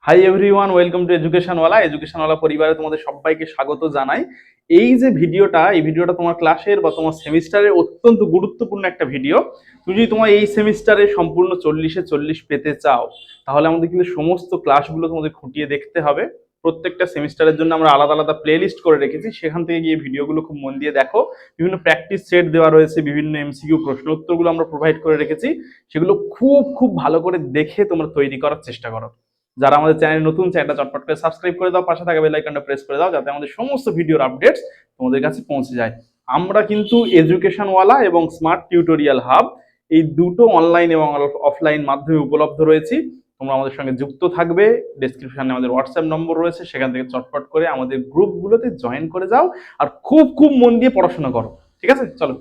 Hi everyone, welcome to এডুকেশনওয়ালা পরিবারে তোমাদের সবাইকে স্বাগত জানাই। এই ভিডিওটা তোমার ক্লাসের বা তোমার সেমিস্টারের অত্যন্ত গুরুত্বপূর্ণ একটা ভিডিও। তুমি যদি তোমার এই সেমিস্টারে সম্পূর্ণ 40-এ 40 পেতে চাও, তাহলে আমাদের কিন্তু সমস্ত ক্লাসগুলো তোমাদের খুঁটিয়ে দেখতে হবে। প্রত্যেকটা সেমিস্টারের জন্য আমরা আলাদা আলাদা প্লে লিস্ট করে রেখেছি, সেখান থেকে গিয়ে ভিডিওগুলো খুব মন দিয়ে দেখো। বিভিন্ন প্র্যাকটিস সেট দেওয়া রয়েছে, বিভিন্ন এমসিকিউ প্রশ্ন উত্তরগুলো আমরা প্রোভাইড করে রেখেছি, সেগুলো খুব খুব ভালো করে দেখে তোমরা তৈরি করার চেষ্টা করো। যারা আমাদের চ্যানেল নতুন, চ্যানেলটা চটপট করে সাবস্ক্রাইব করে দাও, পাশে থাকা বেল আইকনটা প্রেস করে দাও, যাতে আমাদের সমস্ত ভিডিওর আপডেটস তোমাদের কাছে পৌঁছে যায়। আমরা কিন্তু এডুকেশনওয়ালা এবং স্মার্ট টিউটোরিয়াল হাব এই দুটো অনলাইন এবং অফলাইন মাধ্যমে উপলব্ধ রয়েছি। তোমরা আমাদের সঙ্গে যুক্ত থাকবে। ডেসক্রিপশনে আমাদের হোয়াটসঅ্যাপ নম্বর রয়েছে, সেখান থেকে চটপট করে আমাদের গ্রুপগুলোতে জয়েন করে যাও আর খুব খুব মন দিয়ে পড়াশোনা করো। ঠিক আছে, চলো।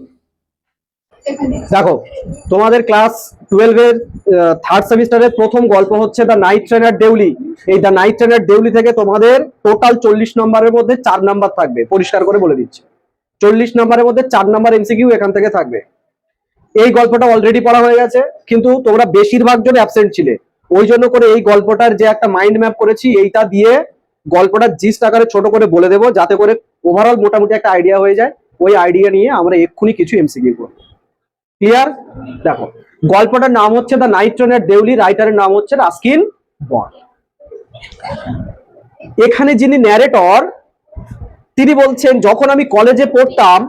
দেখো, তোমাদের ক্লাস 12 এর থার্ড সেমিস্টারের প্রথম গল্প হচ্ছে দ্য নাইট ট্রেন এট দেউলি। এই দ্য নাইট ট্রেন এট দেউলি থেকে তোমাদের টোটাল 40 নম্বরের মধ্যে 4 নাম্বার থাকবে, পরিষ্কার করে বলে দিচ্ছি। 40 নম্বরের মধ্যে 4 নাম্বার এমসিকিউ এখান থেকে থাকবে। এই গল্পটা অলরেডি পড়া হয়ে গেছে, কিন্তু তোমরা বেশিরভাগ জন অ্যাবসেন্ট ছিলে, ওই জন্য করে এই গল্পটার যে একটা মাইন্ড ম্যাপ করেছি, এইটা দিয়ে গল্পটার জিস্ট আকারে ছোট করে বলে দেবো, যাতে করে ওভারঅল মোটামুটি একটা আইডিয়া হয়ে যায়। ওই আইডিয়া নিয়ে আমরা এক্ষুনি কিছু এমসিকিউ করবো। ক্লিয়ার? দেখো, গল্পটার নাম হচ্ছে দ্য নাইট ট্রেন এট দেউলি, রাইটারের নাম হচ্ছে রাস্কিন বন্ড। এখানে যিনি ন্যারেটর, তিনি বলছেন, যখন আমি কলেজে পড়তাম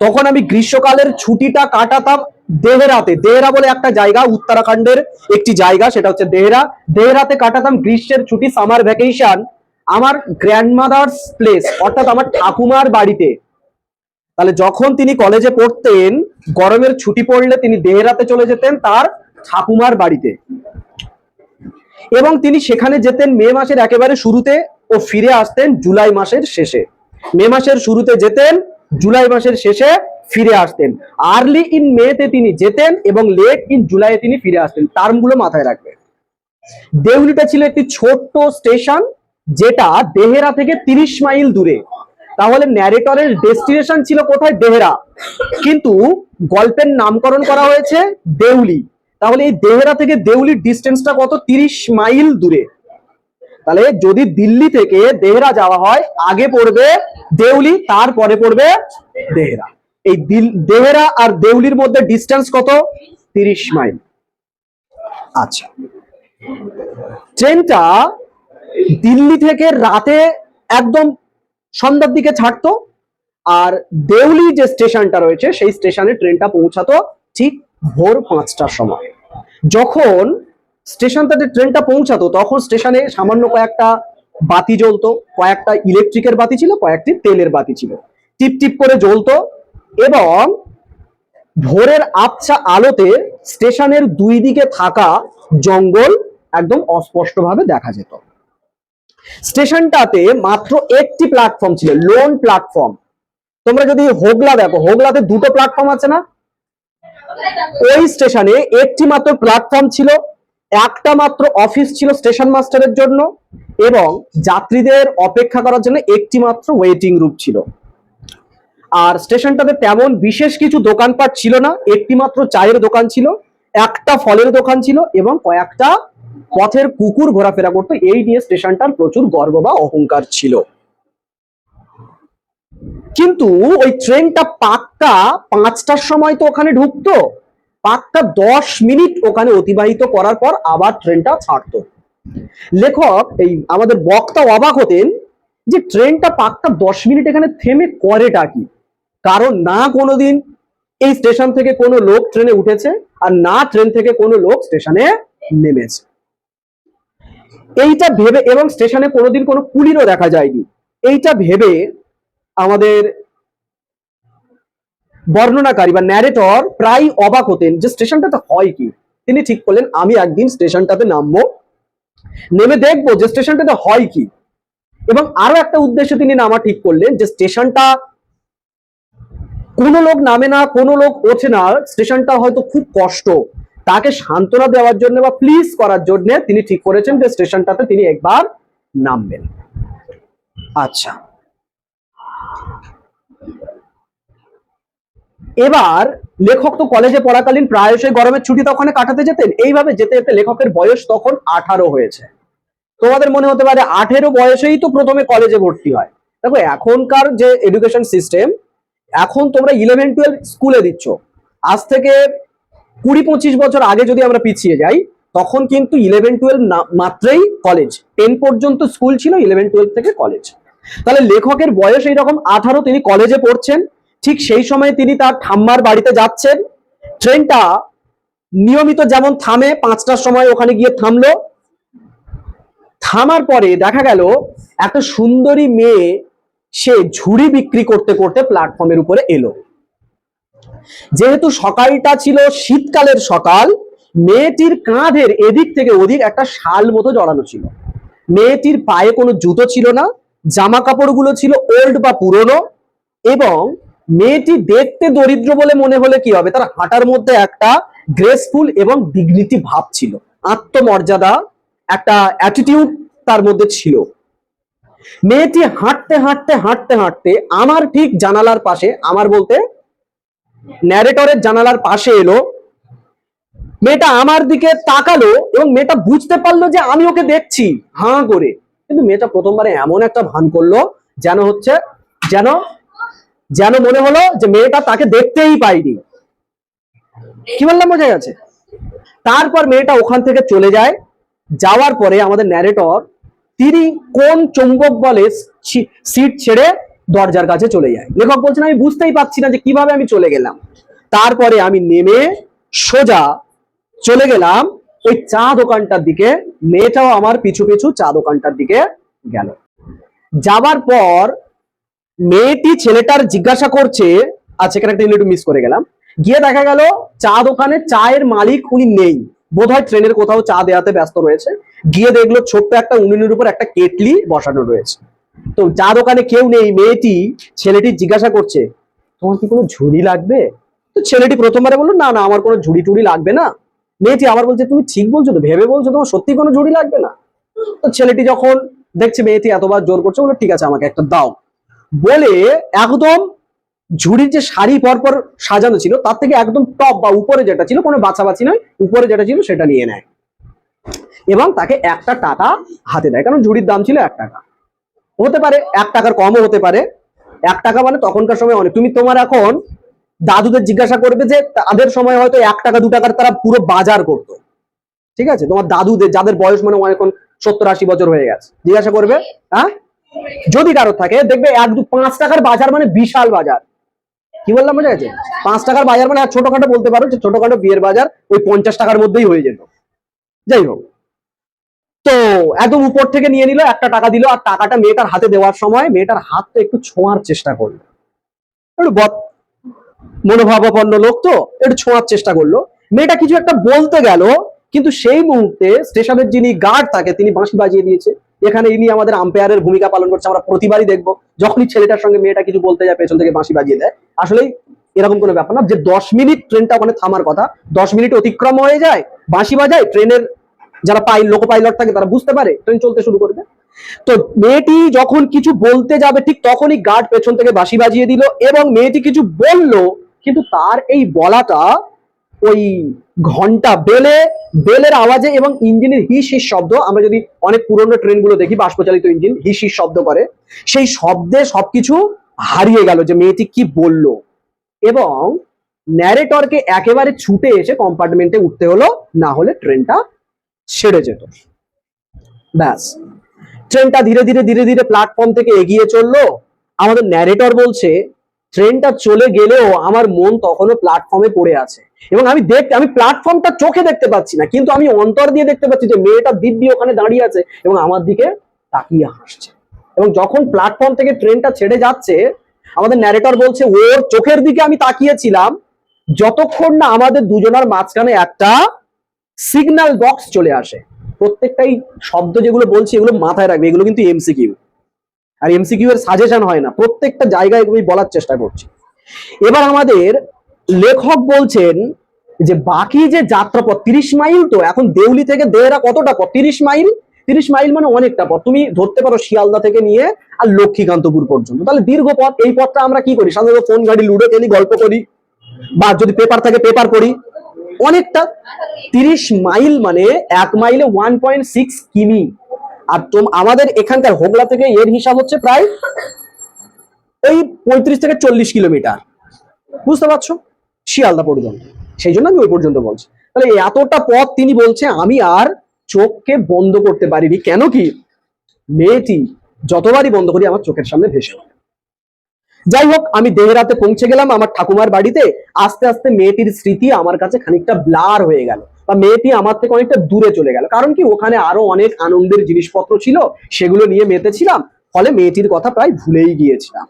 তখন আমি গ্রীষ্মকালের ছুটিটা কাটাতাম দেহরাতে। দেহরা বলে একটা জায়গা, উত্তরাখণ্ডের একটি জায়গা, সেটা হচ্ছে দেহরা। দেহরাতে কাটাতাম গ্রীষ্মের ছুটি, সামার ভ্যাকেশন, আমার গ্র্যান্ডমাদার্স প্লেস, অর্থাৎ আমার ঠাকুমার বাড়িতে। তাহলে যখন তিনি কলেজে পড়তেন, গরমের ছুটি পড়লে তিনি দেহরাতে চলে যেতেন তার ঠাকুমার বাড়িতে, এবং তিনি সেখানে যেতেন মে মাসের একেবারে শুরুতে ও ফিরে আসতেন জুলাই মাসের শেষে। মে মাসের শুরুতে যেতেন, জুলাই মাসের শেষে ফিরে আসতেন। আর্লি ইন মে তে তিনি যেতেন এবং লেট ইন জুলাইয়ে তিনি ফিরে আসতেন। টার্মগুলো মাথায় রাখবে। দেউলিটা ছিল একটি ছোট্ট স্টেশন, যেটা দেহেরা থেকে 30 মাইল দূরে। তাহলে ন্যারেটরের ডেস্টিনেশন ছিল কোথায়? দেহরা, কিন্তু গল্পের নামকরণ করা হয়েছে দেউলি। তাহলে এই দেহরা থেকে দেউলির ডিস্টেন্সটা কত? 30 মাইল দূরে। তাহলে যদি দিল্লি থেকে দেহরা যাওয়া হয়, আগে পড়বে দেউলি, তারপরে পড়বে দেহরা। এই দেহরা আর দেউলির মধ্যে ডিস্টেন্স কত? 30 মাইল। আচ্ছা, ট্রেনটা দিল্লি থেকে রাতে একদম সন্ধ্যার দিকে ছাড়তো, আর দেউলি যে স্টেশনটা রয়েছে সেই স্টেশনে ট্রেনটা পৌঁছাতো ঠিক ভোর 5টার সময়। যখন স্টেশনটাতে ট্রেনটা পৌঁছাতো, তখন স্টেশনে সামান্য কয়েকটা বাতি জ্বলতো, কয়েকটা ইলেকট্রিকের বাতি ছিল, কয়েকটি তেলের বাতি ছিল, টিপ টিপ করে জ্বলতো, এবং ভোরের আবছা আলোতে স্টেশনের দুই দিকে থাকা জঙ্গল একদম অস্পষ্টভাবে দেখা যেত। স্টেশনটাতে মাত্র একটি প্ল্যাটফর্ম ছিল, লোন প্ল্যাটফর্ম। তোমরা যদি হোগলা দেখো, হোগলাতে দুটো প্ল্যাটফর্ম আছে না? ওই স্টেশনে একটি মাত্র প্ল্যাটফর্ম ছিল, একটা মাত্র অফিস ছিল স্টেশন মাস্টারের জন্য, এবং যাত্রীদের অপেক্ষা করার জন্য একটি মাত্র ওয়েটিং রুম ছিল। আর স্টেশনটাতে তেমন বিশেষ কিছু দোকানপাট ছিল না, একটি মাত্র চায়ের দোকান ছিল, একটা ফলের দোকান ছিল, এবং কয়েকটা পথের কুকুর ঘোরাফেরা করতো। এই নিয়ে স্টেশনটার প্রচুর গর্ব বা অহংকার ছিল। কিন্তু ওই ট্রেনটা পাক্কা 5টার সময় তো ওখানে ঢুকতো, পাক্কা 10 মিনিট ওখানে অতিবাহিত করার পর আবার ট্রেনটা ছাড়তো। লেখক, এই আমাদের বক্তা অবাক হতেন যে ট্রেনটা পাক্কা 10 মিনিট এখানে থেমে করেটা কি, কারণ না কোনোদিন এই স্টেশন থেকে কোনো লোক ট্রেনে উঠেছে, আর না ট্রেন থেকে কোনো লোক স্টেশনে নেমেছে। এইটা ভেবে, এবং স্টেশনে কোনোদিন কোনো কুলিরও দেখা যায়নি, এইটা ভেবে আমাদের বর্ণনাকারী বা ন্যারেটর প্রায় অবাক হতেন যে স্টেশনটাতে হয় কি। তিনি ঠিক করলেন, আমি একদিন স্টেশনটাতে নামবো, নেমে দেখবো যে স্টেশনটাতে হয় কি। এবং আরো একটা উদ্দেশ্যে তিনি নামা ঠিক করলেন, যে স্টেশনটা কোনো লোক নামে না, কোনো লোক ওঠে না, স্টেশনটা হয়তো খুব কষ্ট, তাকে সান্ত্বনা দেওয়ার জন্য বা প্লিজ করার জন্য তিনি ঠিক করেছেন যে স্টেশনটাতে তিনি একবার নামবেন। আচ্ছা, এবার লেখক তো কলেজে পড়াকালীন প্রায়শই গরমের ছুটি তখন কাটাতে যেতেন। এইভাবে যেতে যেতে লেখকের বয়স তখন 18 হয়েছে। তোমাদের মনে হতে পারে 18 বয়সেই তো প্রথমে কলেজে ভর্তি হয়। দেখো এখনকার যে এডুকেশন সিস্টেম, এখন তোমরা 11-12 স্কুলে দিচ্ছ। আজ থেকে 20-25 বছর আগে যদি আমরা পিছিয়ে যাই, তখন কিন্তু 11-12 মাত্রই কলেজ, 10 পর্যন্ত স্কুল ছিল, 11-12 থেকে কলেজ। তাহলে লেখকের বয়স এইরকম 18, তিনি কলেজে পড়ছেন। ঠিক সেই সময় তিনি তার ঠাম্মার বাড়িতে যাচ্ছেন। ট্রেনটা নিয়মিত যেমন থামে, 5টার সময় ওখানে গিয়ে থামলো। থামার পরে দেখা গেল একটা সুন্দরী মেয়ে, সে ঝুড়ি বিক্রি করতে করতে প্ল্যাটফর্মের উপরে এলো। যেহেতু সকালটা ছিল শীতকালের সকাল, মেয়েটির কাঁধের এদিক থেকে ওদিক একটা শাল মতো জড়ানো ছিল। মেয়েটির পায়ে কোনো জুতো ছিল না, জামা কাপড়গুলো ছিল ওল্ড বা পুরনো, এবং মেয়েটি দেখতে দরিদ্র বলে মনে হলে কি হবে, তার হাঁটার মধ্যে একটা গ্রেসফুল এবং ডিগনিটি ভাব ছিল, আত্মমর্যাদা, একটা অ্যাটিটিউড তার মধ্যে ছিল। মেয়েটি হাঁটতে হাঁটতে হাঁটতে হাঁটতে আমার ঠিক জানালার পাশে, আমার বলতে ন্যারেটরের জানালার পাশে এলো। মেয়েটা আমার দিকে তাকালো এবং মেয়েটা বুঝতে পারলো যে আমি ওকে দেখছি হাঁ করে। কিন্তু মেয়েটা প্রথমবারে এমন একটা ভান করলো যেন হচ্ছে যেন যেন মনে হলো যে মেয়েটা তাকে দেখতেই পাইনি। কি বললাম, বোঝা গেছে? তারপর মেয়েটা ওখান থেকে চলে যায়। যাওয়ার পরে আমাদের ন্যারেটর, তিনি কোন চুম্বক বলে সিট ছেড়ে দরজার কাছে চলে যায়। লেখক বলছেন আমি বুঝতেই পারছি না যে কিভাবে আমি চলে গেলাম। তারপরে আমি নেমে সোজা চলে গেলাম ওই চা দোকানটার দিকে। মেয়েটাও আমার পিছু পিছু চা দোকানটার দিকে গেল। যাবার পর মেয়েটি ছেলেটার জিজ্ঞাসা করছে, আচ্ছা এখানে একটা একটু মিস করে গেলাম, গিয়ে দেখা গেল চা দোকানে চায়ের মালিক উনি নেই, বোধহয় ট্রেনের কোথাও চা দেওয়াতে ব্যস্ত রয়েছে। গিয়ে দেখলো ছোট্ট একটা উনুনের উপর একটা কেটলি বসানো রয়েছে। তো চা দোকানে কেউ নেই। মেয়েটি ছেলেটি জিজ্ঞাসা করছে, তোমার কি কোনো ঝুড়ি লাগবে? তো ছেলেটি প্রথমবারে বললো, না না আমার কোনো ঝুড়ি টুড়ি লাগবে না। মেয়েটি আবার বলছে, তুমি ঠিক বলছো তো, ভেবে বলছো, তোমার সত্যি কোনো ঝুড়ি লাগবে না? তো ছেলেটি যখন দেখছে মেয়েটি এতবার জোর করছে, বললো ঠিক আছে আমাকে একটা দাও, বলে একদম ঝুড়ির যে শাড়ি পরপর সাজানো ছিল তার থেকে একদম টপ বা উপরে যেটা ছিল, কোনো বাছাবাছি নয়, উপরে যেটা ছিল সেটা নিয়ে নেয় এবং তাকে 1 টাকা হাতে দেয়। কারণ ঝুড়ির দাম ছিল 1 টাকা, হতে পারে 1 টাকার কমও হতে পারে। 1 টাকা মানে তখনকার সময় অনেক। তুমি তোমার এখন দাদুদের জিজ্ঞাসা করবে যে তাদের সময় হয়তো 1 টাকা 2 টাকার তারা পুরো বাজার করতো, ঠিক আছে? তোমার দাদুদের যাদের বয়স মানে এখন 70-80 বছর হয়ে গেছে, জিজ্ঞাসা করবে, হ্যাঁ যদি কারো থাকে, দেখবে 1-5 টাকার বাজার মানে বিশাল বাজার। কি বললাম, বোঝা গেছে? 5 টাকার বাজার মানে ছোটখাটো বলতে পারো যে ছোটখাটো বিয়ের বাজার ওই 50 টাকার মধ্যেই হয়ে যেত। যাই হোক, তো একদম উপর থেকে নিয়ে নিল, 1 টাকা দিল, আর টাকাটা মেয়েটার হাতে দেওয়ার সময় মেয়েটার হাতটা একটু ছোঁয়ার চেষ্টা করলো। একটু মনোভাবাপন্ন লোক তো, একটু ছোঁয়ার চেষ্টা করলো। মেয়েটা কিছু একটা বলতে গেল, কিন্তু সেই মুহূর্তে স্টেশনের যিনি গার্ড থাকে তিনি বাঁশি বাজিয়ে দিয়েছে। এখানে ইনি আমাদের আম্পায়ারের ভূমিকা পালন করছে। আমরা প্রতিবারই দেখবো যখনই ছেলেটার সঙ্গে মেয়েটা কিছু বলতে যায় পেছন থেকে বাঁশি বাজিয়ে দেয়। আসলে এরকম কোনো ব্যাপার না যে 10 মিনিট ট্রেনটা ওখানে থামার কথা, 10 মিনিট অতিক্রম হয়ে যায়, বাঁশি বাজায়, ট্রেনের যারা লোকো পাইলট থাকে তারা বুঝতে পারে, ট্রেন চলতে শুরু করবে। তো মেয়েটি যখন কিছু বলতে যাবে ঠিক তখনই গার্ড পেছন থেকে বাঁশি বাজিয়ে দিল এবং মেয়েটি কিছু বললো, কিন্তু তার এই বলাটা ওই ঘন্টা বেলের আওয়াজে এবং ইঞ্জিনের হিস হিস শব্দ, আমরা যদি অনেক পুরনো ট্রেনগুলো দেখি বাষ্পচালিত ইঞ্জিন হিস হিস শব্দ করে, সেই শব্দে সবকিছু হারিয়ে গেল যে মেয়েটি কি বলল। এবং ন্যারেটরকে একেবারে ছুটে এসে কম্পার্টমেন্টে উঠতে হলো, না হলে ট্রেনটা ছেড়ে যেত। ব্যাস, ট্রেনটা ধীরে ধীরে ধীরে ধীরে প্ল্যাটফর্ম থেকে এগিয়ে চললো। আমাদের ন্যারেটর বলছে, ট্রেনটা চলে গেলেও আমার মন তখনও প্ল্যাটফর্মে পড়ে আছে এবং আমি প্ল্যাটফর্মটা চোখে দেখতে পাচ্ছি না, কিন্তু আমি অন্তর দিয়ে দেখতে পাচ্ছি যে মেয়েটা দিব্যি ওখানে দাঁড়িয়ে আছে এবং আমার দিকে তাকিয়ে হাসছে। এবং যখন প্ল্যাটফর্ম থেকে ট্রেনটা ছেড়ে যাচ্ছে, আমাদের ন্যারেটর বলছে ওর চোখের দিকে আমি তাকিয়েছিলাম যতক্ষণ না আমাদের দুজনের মাঝখানে একটা সিগন্যাল বক্স চলে আসে। প্রত্যেকটাই শব্দ যেগুলো বলছি এগুলো মাথায় রাখবে, এগুলো কিন্তু এমসিকিউ, আর এমসিকিউ এর সাজেশন হয় না, প্রত্যেকটা জায়গায় এগুলোই বলার চেষ্টা করছি। এবার আমাদের লেখক বলছেন যে বাকি যে যাত্রাপথ 30 মাইল, তো এখন দেউলি থেকে দেহরা কতটা পথ? 30 মাইল। 30 মাইল মানে অনেকটা পথ, তুমি ধরতে পারো শিয়ালদা থেকে নিয়ে আর লক্ষ্মীকান্তপুর পর্যন্ত, তাহলে দীর্ঘ পথ। এই পথটা আমরা কি করি সাধারণত? ফোন ঘাটি, লুডো খেলি, গল্প করি, বা যদি পেপার থাকে পেপার পড়ি, অনেকটা। 30 মাইল মানে 1 মাইলে 1.6 কিমি, আর আমাদের এখানকার হোগলা থেকে এর হিসাব হচ্ছে প্রায় ওই 35 থেকে 40 কিলোমিটার, বুঝতে পারছো, শিয়ালদা পর্যন্ত। সেই জন্য আমি ওই পর্যন্ত বলছি। তাহলে এতটা পথ তিনি বলছে আমি আর চোখকে বন্ধ করতে পারিনি। কেন কি, মেয়েটি যতবারই বন্ধ করি আমার চোখের সামনে ভেসে ওঠে। যাই হোক, আমি দেহেরাতে পৌঁছে গেলাম আমার ঠাকুমার বাড়িতে। আস্তে আস্তে মেয়েটির স্মৃতি আমার কাছে খানিকটা ব্লার হয়ে গেল, বা মেয়েটি আমার থেকে অনেকটা দূরে চলে গেল। কারণ কি, ওখানে আরো অনেক আনন্দের জিনিসপত্র ছিল, সেগুলো নিয়ে মেতেছিলাম, ফলে মেয়েটির কথা প্রায় ভুলেই গিয়েছিলাম।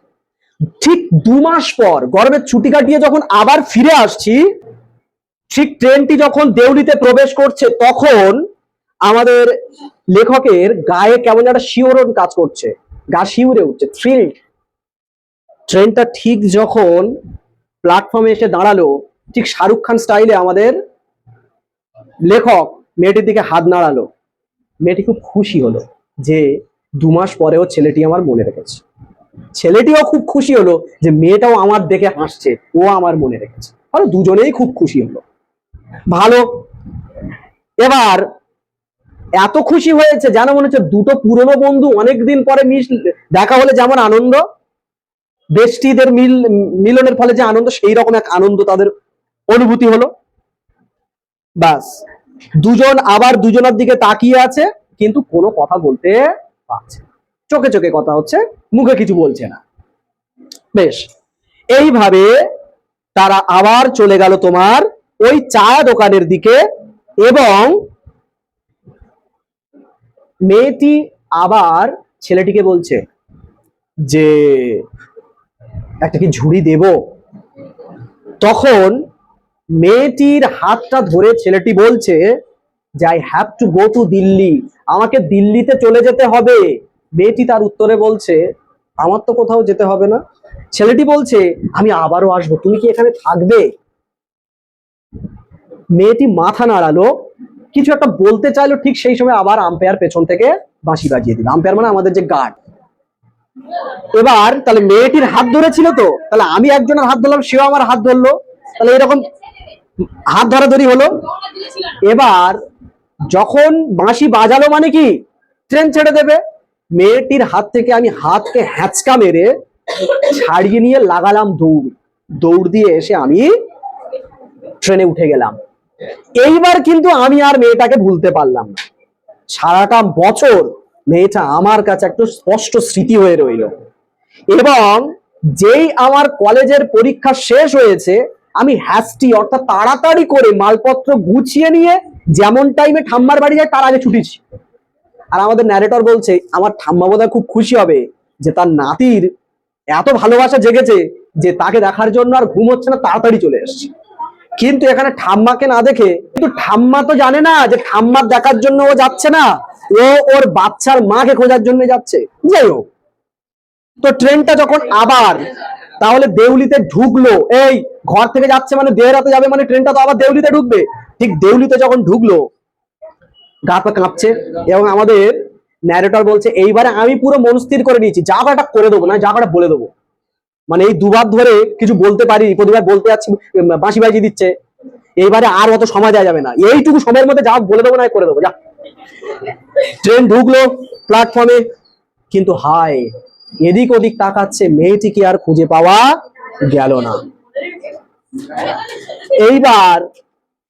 ঠিক 2 মাস পর গরমের ছুটি কাটিয়ে যখন আবার ফিরে আসছি, ঠিক ট্রেনটি যখন দেউলিতে প্রবেশ করছে, তখন আমাদের লেখকের গায়ে কেমন একটা শিহরণ কাজ করছে, গা শিউরে উঠছে, থ্রিল্ড। ট্রেনটা ঠিক যখন প্ল্যাটফর্মে এসে দাঁড়ালো, ঠিক শাহরুখ খান স্টাইলে আমাদের লেখক মেয়েটির দিকে হাত নাড়ালো। মেয়েটি খুব খুশি হলো যে 2 মাস পরেও ছেলেটি আমার মনে রেখেছে। ছেলেটিও খুব খুশি হলো যে মেয়েটাও আমার দেখে হাসছে, ও আমার মনে রেখেছে। আর দুজনেই খুব খুশি হলো। ভালো। এবার এত খুশি হয়েছে যেন মনে হচ্ছে দুটো পুরনো বন্ধু অনেকদিন পরে দেখা হলে যেমন আনন্দ, বেষ্টিদের মিলনের ফলে যে আনন্দ, সেই রকম এক আনন্দ তাদের অনুভূতি হলো। বাস, দুজন আবার দুজনের দিকে তাকিয়ে আছে, কিন্তু কোনো কথা বলতে পারছে না। চোখে চোখে কথা হচ্ছে, মুখে কিছু বলছে না। বেশ, এইভাবে তারা আবার চলে গেল তোমার ওই চা দোকানের দিকে, এবং মেয়েটি আবার ছেলেটিকে বলছে যে একটা কি ঝুড়ি দেব। তখন মেয়েটির হাতটা ধরে ছেলেটি বলছে যে I have to go to Delhi, আমাকে দিল্লিতে চলে যেতে হবে। মেয়েটি তার উত্তরে বলছে আমার তো কোথাও যেতে হবে না। ছেলেটি বলছে আমি আবারও আসবো, তুমি কি এখানে থাকবে? মেয়েটি মাথা নাড়ালো, কিছু একটা বলতে চাইলো, ঠিক সেই সময় আবার আম্পায়ার পেছন থেকে বাঁশি বাজিয়ে দিল। আম্পায়ার মানে আমাদের যে গার্ড। এবার তাহলে মেয়েটির হাত ধরেছিল, তো তাহলে আমি একজনের হাত ধরলাম, সেও আমার হাত ধরলো, তাহলে এরকম হাত ধরাধরি হলো। এবার যখন বাঁশি বাজালো মানে কি, ট্রেন ছেড়ে দেবে। মেয়েটির হাত থেকে আমি হাতকে হ্যাঁচকা মেরে ছাড়িয়ে নিয়ে লাগালাম দৌড়। দৌড় দিয়ে এসে আমি ট্রেনে উঠে গেলাম। এইবার কিন্তু আমি আর মেয়েটাকে ভুলতে পারলাম না। সারাটা বছর মেয়েটা আমার কাছে একটু স্পষ্ট স্মৃতি হয়ে রইল। এবং যেই আমার কলেজের পরীক্ষা শেষ হয়েছে, আমি হ্যাস্টি অর্থাৎ তাড়াতাড়ি করে মালপত্র গুছিয়ে নিয়ে যেমন টাইমে ঠাম্মার বাড়ি যায় তার আগে ছুটিছি। আর আমাদের ন্যারেটর বলছে আমার ঠাম্মা বোধহয় খুব খুশি হবে যে তার নাতির এত ভালোবাসা জেগেছে যে তাকে দেখার জন্য আর ঘুম হচ্ছে না, তাড়াতাড়ি চলে এসছে। কিন্তু এখানে ঠাম্মাকে না দেখে, কিন্তু ঠাম্মা তো জানে না যে ঠাম্মার দেখার জন্য ও যাচ্ছে না, ও ওর বাচ্চার মাকে খোঁজার জন্য যাচ্ছে। যাই হোক, তো ট্রেনটা যখন আবার তাহলে দেউলিতে ঢুকলো, এই ঘর থেকে যাচ্ছে মানে দেহরাতে যাবে, মানে ট্রেনটা তো আবার দেউলিতে ঢুকবে। ঠিক দেউলিতে যখন ঢুকলো, গা পা কাঁপছে, এবং আমাদের ন্যারেটর বলছে এইবারে আমি পুরো মন স্থির করে নিয়েছি, যা কটা করে দেবো, না যা কটা বলে দেবো। মানে এই দুবার ধরে কিছু বলতে পারি, প্রতিবার বলতে যাচ্ছি, বাঁশি বাজিয়ে দিচ্ছে, এইবারে আর অত সময় দেওয়া যাবে না, এইটুকু সময়ের মধ্যে যা বলে দেবো না করে দেবো, যা। ট্রেন ঢুকলো প্ল্যাটফর্মে, কিন্তু হায়, এদিক ওদিক তাকাচ্ছে, মেয়েটিকে আর খুঁজে পাওয়া গেল না। এইবার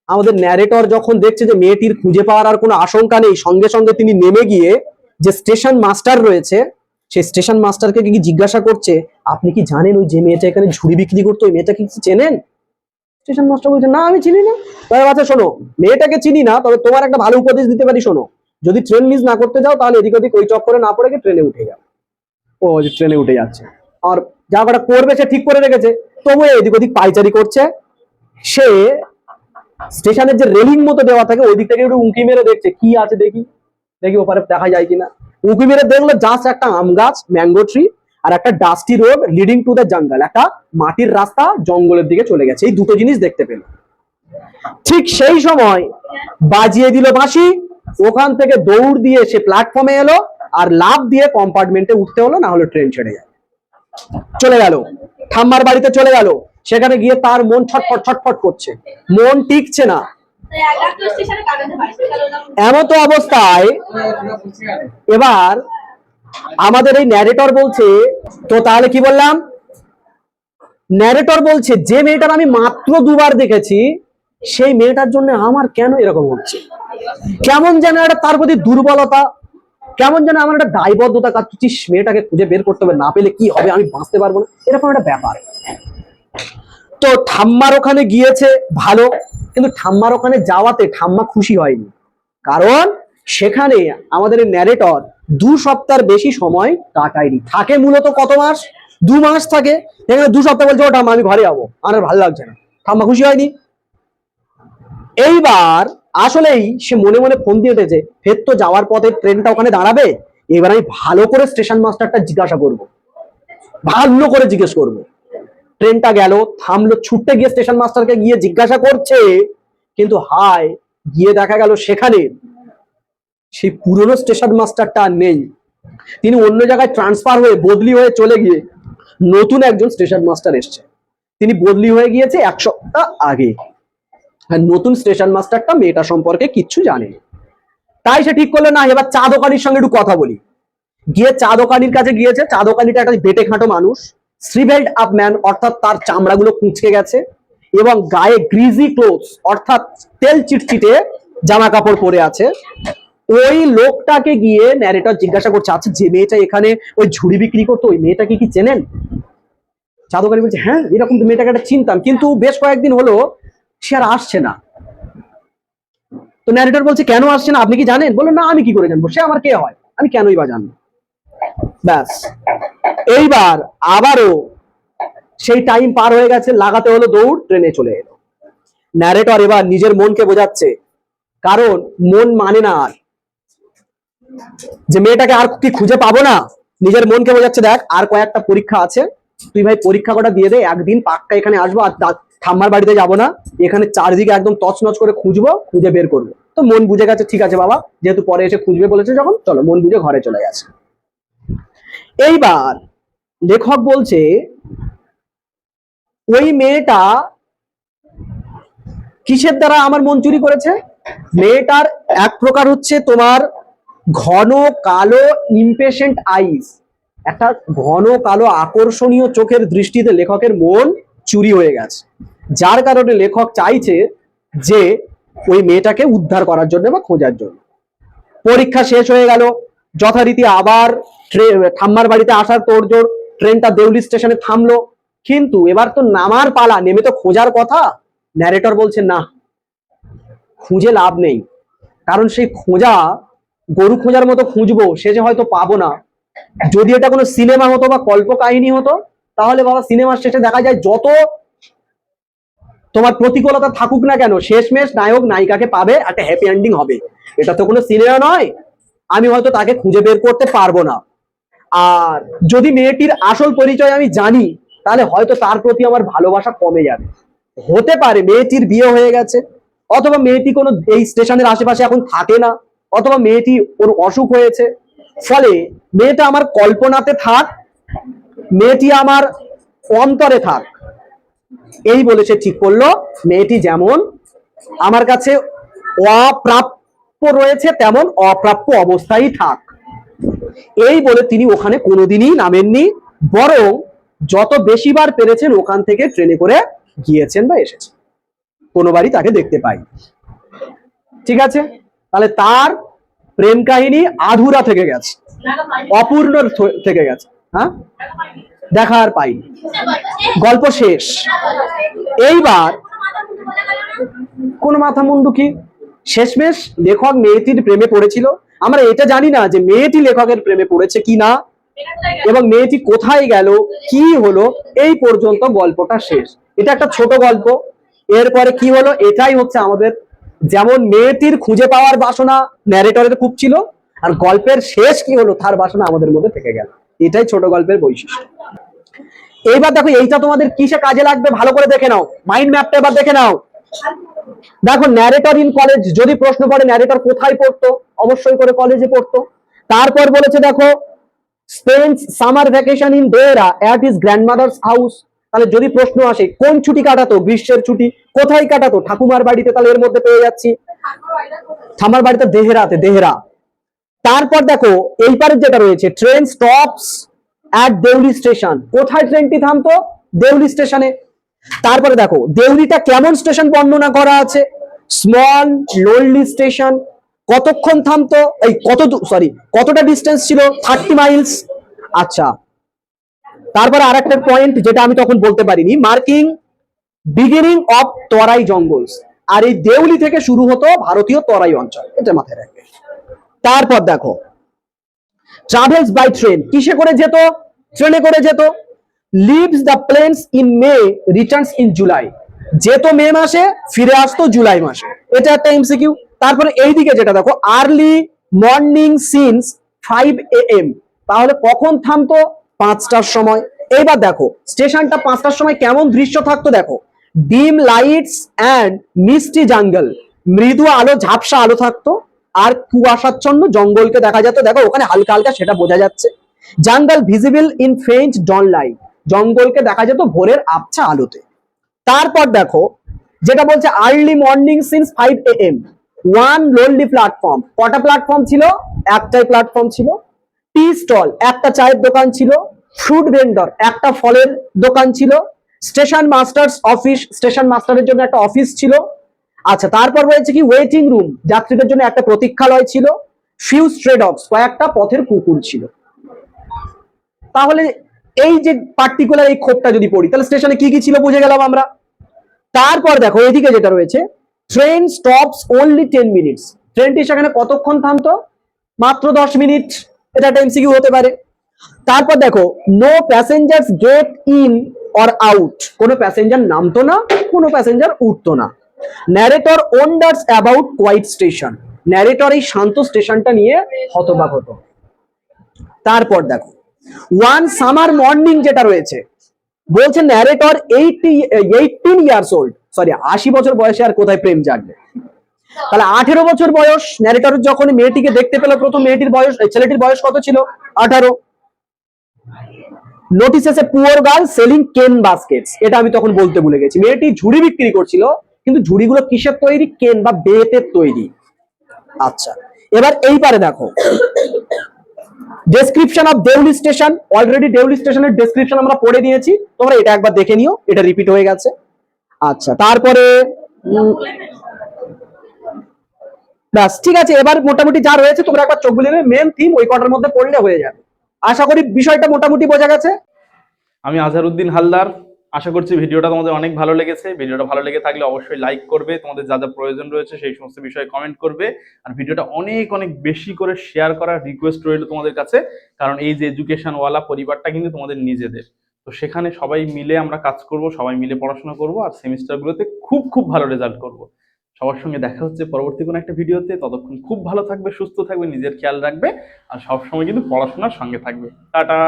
আমাদের ন্যারেটর যখন দেখছে যে মেয়েটির খুঁজে পাওয়ার আর কোনো আশঙ্কা নেই, সঙ্গে সঙ্গে তিনি নেমে গিয়ে যে স্টেশন মাস্টার রয়েছে, সেই স্টেশন মাস্টারকে কি জিজ্ঞাসা করছে আপনি কি জানেন ওই যে মেয়েটা এখানে ঝুড়ি বিক্রি করতো, ওই মেয়েটা কি চেনেন? স্টেশন মাস্টার বলছে না আমি চিনি না। তবে আচ্ছা শোনো, মেয়েটাকে চিনি না, তবে তোমার একটা ভালো উপদেশ দিতে পারি, শোনো, যদি ট্রেন মিস না করতে যাও তাহলে এদিক ওদিক ওই চক্করে না পড়ে গিয়ে ট্রেনে উঠে যাও। ও যে ট্রেনে উঠে যাচ্ছে, আর যা কটা করবে সে ঠিক করে রেখেছে, তবু এদিক ওদিক পাইচারি করছে। সে স্টেশনের যে রেলিং মতো দেওয়া থাকে ওই দিক থেকে একটু উঁকি মেরে দেখছে কি আছে, দেখি দেখি ওপারে দেখা যায় কিনা। উঁকি মেরে দেখলো জাস্ট একটা আম গাছ, ম্যাঙ্গো ট্রি, আর একটা dusty road leading to the jungle, একটা মাটির রাস্তা জঙ্গলের দিকে চলে গেছে। এই দুটো জিনিস দেখতে পেল। ঠিক সেই সময় বাজিয়ে দিল বাঁশি, ওখান থেকে দৌড় দিয়ে সে প্ল্যাটফর্মে এলো, আর লাফ দিয়ে কম্পার্টমেন্টে উঠতে হলো, না হলে ট্রেন ছেড়ে যায়। চলে গেল ঠাম্মার বাড়িতে, চলে গেল। সেখানে গিয়ে তার মন ছটফট ছটফট করছে, মন টিকছে না। এমতো অবস্থায় এবার আমাদের এই ন্যারেটর বলছে, তো তাহলে কি বললাম, ন্যারেটর বলছে যে মেয়েটার আমি মাত্র 2বার দেখেছি সেই মেয়েটার জন্য আমার কেন এরকম হচ্ছে, কেমন যেন একটা তার প্রতি দুর্বলতা, কেমন যেন আমার একটা দায়বদ্ধতা কাজ করছি, মেয়েটাকে খুঁজে বের করতে হবে, না পেলে কি হবে, আমি বাঁচতে পারবো না, এরকম একটা ব্যাপার। তো ঠাম্মার ওখানে গিয়েছে ভালো, কিন্তু ঠাম্মার ওখানে যাওয়াতে ঠাম্মা খুশি হয়নি, কারণ সেখানে আমাদের ন্যারেটর 2 সপ্তাহের বেশি সময় কাটায়নি, থাকে মূলত কত মাস, 2 মাস থাকে, এখানে 2 সপ্তাহ বলছে ও ঠাম্মা আমি ঘরে যাবো, আমার ভালো লাগছে না, ঠাম্মা খুশি হয়নি। এইবার আসলেই সে মনে মনে ফোন দিয়ে উঠেছে, ফের তো যাওয়ার পথে ট্রেনটা ওখানে দাঁড়াবে, এবার আমি ভালো করে স্টেশন মাস্টারটা জিজ্ঞাসা করব, ভালো করে জিজ্ঞেস করবো। ট্রেনটা গেল, থামলো, ছুটতে গিয়ে স্টেশন মাস্টারকে গিয়ে জিজ্ঞাসা করছে, কিন্তু হায়, গিয়ে দেখা গেল সেখানে সেই পুরনো স্টেশন মাস্টারটা নেই, তিনি অন্য জায়গায় ট্রান্সফার হয়ে বদলি হয়ে চলে গিয়ে নতুন একজন স্টেশন মাস্টার এসছে, তিনি বদলি হয়ে গিয়েছে 1 সপ্তাহ আগে, আর নতুন স্টেশন মাস্টারটা মেয়েটা সম্পর্কে কিচ্ছু জানে। তাই সে ঠিক করলো না, এবার চা দোকানির সঙ্গে একটু কথা বলি, গিয়ে চা দোকানির কাছে গিয়েছে। চা দোকানিটা একটা বেটে খাটো মানুষ, শ্রিভেল্ড আপ ম্যান, অর্থাৎ তার চামড়াগুলো কুঁচকে গেছে এবং গায়ে গ্রিজি ক্লোথস, অর্থাৎ তেল চিটচিটে জামা কাপড় পরে আছে। ওই লোকটাকে গিয়ে ন্যারেটর জিজ্ঞাসা করছে, আচ্ছা যে মেয়েটা এখানে ওই ঝুড়ি বিক্রি করতো, ওই মেয়েটাকে কি চেনেন? চা দোকানি বলছে, হ্যাঁ এরকম তো মেয়েটাকে একটা চিনতাম, কিন্তু বেশ কয়েকদিন হলো সে আর আসছে না। তো ন্যারেটর বলছে, কেন আসছে না আপনি কি জানেন? বললো, না আমি কি করে জানবো, সে আমার কে হয়, আমি কেনই বা জানবো। ব্যাস, এইবার আবারও সেই টাইম পার হয়ে গেছে, লাগাতে হলো দৌড়, ট্রেনে চলে এলো। ন্যারেটর এবার নিজের মনকে বোঝাচ্ছে, কারণ মন মানে না আর যে মেয়েটাকে আর কি খুঁজে পাবো না, নিজের মনকে বোঝাচ্ছে, দেখ আর কয়েকটা পরীক্ষা আছে, তুই ভাই পরীক্ষা কটা দিয়ে দে, একদিন পাক্কা এখানে আসবো, আর ঠাম্মার বাড়িতে যাবো না, এখানে চারদিকে একদম তছনছ করে খুঁজবো, খুঁজে বের করবো। তো মন বুঝে গেছে, ঠিক আছে বাবা, যেহেতু পরে এসে খুঁজবে বলেছে যখন, চলো, মন বুঝে ঘরে চলে গেছে। এইবার লেখক বলছে, ওই মেয়েটা কিসের দ্বারা আমার মন চুরি করেছে? মেয়েটার এক প্রকার হচ্ছে তোমার ঘন কালো ইমপেশেন্ট আইস, একটা ঘন কালো আকর্ষণীয় চোখের দৃষ্টিতে লেখকের মন চুরি হয়ে গেছে, যার কারণে লেখক চাইছে যে ওই মেয়েটাকে উদ্ধার করার জন্য বা খোঁজার জন্য। পরীক্ষা শেষ হয়ে গেল, যথারীতি আবার ঠাম্মার বাড়িতে আসার তোড়জোড়, ট্রেনটা দেউলি স্টেশনে থামলো, কিন্তু এবার তো নামার পালা, নেমে তো খোঁজার কথা। ন্যারেটর বলছে, না, খুঁজে লাভ নেই, কারণ সেই খোঁজা গরু খোঁজার মতো খুঁজবো, সে যে হয়তো পাবো না। যদি এটা কোনো সিনেমা হতো বা কল্প কাহিনী হতো, তাহলে বাবা সিনেমার শেষে দেখা যায় যত তোমার প্রতিকূলতা থাকুক না কেন, শেষমেশ নায়ক নায়িকাকে পাবে, একটা হ্যাপি এন্ডিং হবে। এটা তো কোনো সিনেমা নয়, আমি হয়তো তাকে খুঁজে বের করতে পারবো না। আর যদি মেয়েটির আসল পরিচয় আমি জানি, তাহলে হয়তো তার প্রতি আমার ভালোবাসা কমে যাবে। হতে পারে মেয়েটির বিয়ে হয়ে গেছে, অথবা মেয়েটি কোনো এই স্টেশনের আশেপাশে এখন থাকে না, অথবা মেয়েটি ওর অসুখ হয়েছে, ফলে মেয়েটা আমার কল্পনাতে থাক, মেয়েটি আমার অন্তরে থাক, এই বলে সে ঠিক করলো মেয়েটি যেমন আমার কাছে অপ্রাপ্য রয়েছে তেমন অপ্রাপ্য অবস্থায় থাক। এই বলে তিনি ওখানে কোনোদিনই নামেননি, বরং যত বেশিবার পেরেছেন ওখান থেকে ট্রেনে করে গিয়েছেন বা এসেছেন, কোনোবারই তাকে দেখতে পাই। ঠিক আছে, তাহলে তার প্রেম কাহিনী আধুরা থেকে গেছে, অপূর্ণ থেকে গেছে, হ্যাঁ, দেখা আর পাইনি, গল্প শেষ। এইবার কোন মাথা মুন্ডু কি, শেষমেশ লেখক মেয়েটির প্রেমে পড়েছিল, আমরা এটা জানি না যে মেয়েটি লেখকের প্রেমে পড়েছে কি না, এবং মেয়েটি কোথায় গেল, কি হলো, এই পর্যন্ত গল্পটা শেষ। এটা একটা ছোট গল্প। এরপরে কি হলো, এটাই হচ্ছে আমাদের, যেমন মেয়েটির খুঁজে পাওয়ার বাসনা ন্যারেটরের খুব ছিল, আর গল্পের শেষ কি হলো তার বাসনা আমাদের মধ্যে থেকে গেল। এটাই ছোট গল্পের বৈশিষ্ট্য। এইবার দেখো, এইটা তোমাদের কিসে কাজে লাগবে ভালো করে দেখে নাও, মাইন্ড ম্যাপটা এবার দেখে নাও। দেখো, ন্যারেটর ইন কলেজ, যদি প্রশ্ন পড়ে ন্যারেটর কোথায় পড়তো, অবশ্যই করে কলেজে পড়তো। তারপর বলেছে দেখো, spends summer vacation in Dehra at his grandmother's house, তাহলে যদি প্রশ্ন আসে কোন ছুটি কাটাতো, গ্রীষ্মের ছুটি, কোথায় কাটাতো, ঠাকুমার বাড়িতে, তাহলে এর মধ্যে পেয়ে যাচ্ছি ঠাকুমার বাড়িতে দেহেরাতে, দেহেরা। তারপর দেখো এইবারে যেটা রয়েছে, train stops at Deoli station, কোথায় ট্রেনটি থামতো, দেউলি স্টেশনে। তারপরে দেখো দেউলিটা কেমন স্টেশন বর্ণনা করা আছে, স্মল লোনলি স্টেশন, কতক্ষণ থামতো, এই কতটা ডিস্টেন্স ছিল, 30 মাইলস। আচ্ছা, তারপরে আরেকটা পয়েন্ট যেটা আমি তখন বলতে পারিনি, marking beginning of Terai jungles, আর এই দেউলি থেকে শুরু হতো ভারতীয় তরাই অঞ্চল, এটা মাথায় রাখবে। তারপর দেখো ট্রাভেলস বাই ট্রেন, কিসে করে যেত, ট্রেনে করে যেত। Leaves the plains in May, returns in July, যেত মে মাসে, ফিরে আসতো জুলাই মাসে, এটা একটা এমসিকিউ। তারপরে এইদিকে যেটা দেখো, আর্লি মর্নিং সিন্স 5 AM, তাহলে কখন থামতো, 5টার সময়। এইবার দেখো স্টেশনটা 5টার সময় কেমন দৃশ্য থাকতো, দেখো ডিম লাইটস অ্যান্ড মিস্টি জাঙ্গল, মৃদু আলো, ঝাপসা আলো থাকতো, আর কুয়াশাচ্ছন্ন জঙ্গলকে দেখা যেত, দেখো ওখানে হালকা হালকা সেটা বোঝা যাচ্ছে। Jungle visible in faint dawn light, জঙ্গলকে দেখা যেত ভোরের আবছা আলোতে। তারপর দেখো যেটা বলছে early morning since 5 AM, one lonely platform, কটা প্ল্যাটফর্ম ছিল, একটাই প্ল্যাটফর্ম ছিল। টি স্টল, একটা চায়ের দোকান ছিল। ফ্রুট ভেন্ডর, একটা ফলের দোকান ছিল। স্টেশন মাস্টার্স অফিস, স্টেশন মাস্টারের জন্য একটা অফিস ছিল। আচ্ছা, তারপর রয়েছে কি ওয়েটিং রুম, যাত্রীদের জন্য একটা প্রতীক্ষালয় ছিল। ফিউ স্ট্রে ডগস, কয়েকটা পথের কুকুর ছিল। তাহলে এই যে পার্টিকুলার এই খোপটা যদি পড়ি, তাহলে স্টেশনে কি কি ছিল বুঝে গেলাম আমরা। তারপর দেখো এদিকে যেটা রয়েছে, ট্রেন স্টপস অনলি 10 মিনিটস, ট্রেনটি সেখানে কতক্ষণ থামতো, মাত্র 10 মিনিট, এটা একটা এমসিকিউ হতে পারে। তারপর দেখো no passengers get in or out, কোনো প্যাসেঞ্জার নামতো না, কোনো প্যাসেঞ্জার উঠতো না। Narrator wonders about quiet station, narrator এই শান্ত স্টেশনটা নিয়ে হতবাক হতো। তারপর দেখো ওয়ান সামার মর্নিং যেটা রয়েছে, বলছে ন্যারেটর 18 ইয়ার্স ওল্ড, 80 বছর বয়সে আর কোথায় প্রেম জাগবে। তাহলে 18 বছর বয়স ন্যারেটর যখন মেয়েটিকে দেখতে পেল প্রথম, মেয়েটির বয়স, ছেলেটির বয়স কত ছিল, 18। Notices a poor girl selling কেন বাস্কেটস, এটা আমি তখন বলতে ভুলে গেছি, মেয়েটি ঝুড়ি বিক্রি করছিল, কিন্তু ঝুড়িগুলো কিসের তৈরি, কেন বা বেতের তৈরি। আচ্ছা, এবার এইবারে দেখো description of Deoli station, already Deoli স্টেশনের ডেসক্রিপশন আমরা পড়ে নিয়েছি, তোমরা এটা একবার দেখে নিও, এটা রিপিট হয়ে গেছে। আচ্ছা, তারপরে ব্যাস ঠিক আছে, এবার মোটামুটি যা রয়েছে তোমরা একবার চোখ বুলিয়ে নেবে, মেন থিম ওই কটার মধ্যে পড়লে হয়ে যাবে। আশা করি বিষয়টা মোটামুটি বোঝা গেছে। আমি আজহারউদ্দিন হালদার, আশা করছি ভিডিওটা তোমাদের অনেক ভালো লেগেছে। ভিডিওটা ভালো লেগে থাকলে অবশ্যই লাইক করবে, তোমাদের যা যা প্রয়োজন রয়েছে সেই সমস্ত বিষয়ে কমেন্ট করবে, আর ভিডিওটা অনেক অনেক বেশি করে শেয়ার করার রিকোয়েস্ট রইল তোমাদের কাছে, কারণ এই যে এডুকেশনওয়ালা পরিবারটা কিন্তু তোমাদের নিজেদের, তো সেখানে সবাই মিলে আমরা কাজ করব, সবাই মিলে পড়াশোনা করব, আর সেমিস্টারগুলোতে খুব খুব ভালো রেজাল্ট করব। সবার সঙ্গে দেখা হচ্ছে পরবর্তী কোনো একটা ভিডিওতে, ততক্ষণ খুব ভালো থাকবে, সুস্থ থাকবে, নিজের খেয়াল রাখবে, আর সবসময় কিন্তু পড়াশোনার সঙ্গে থাকবে। টাটা।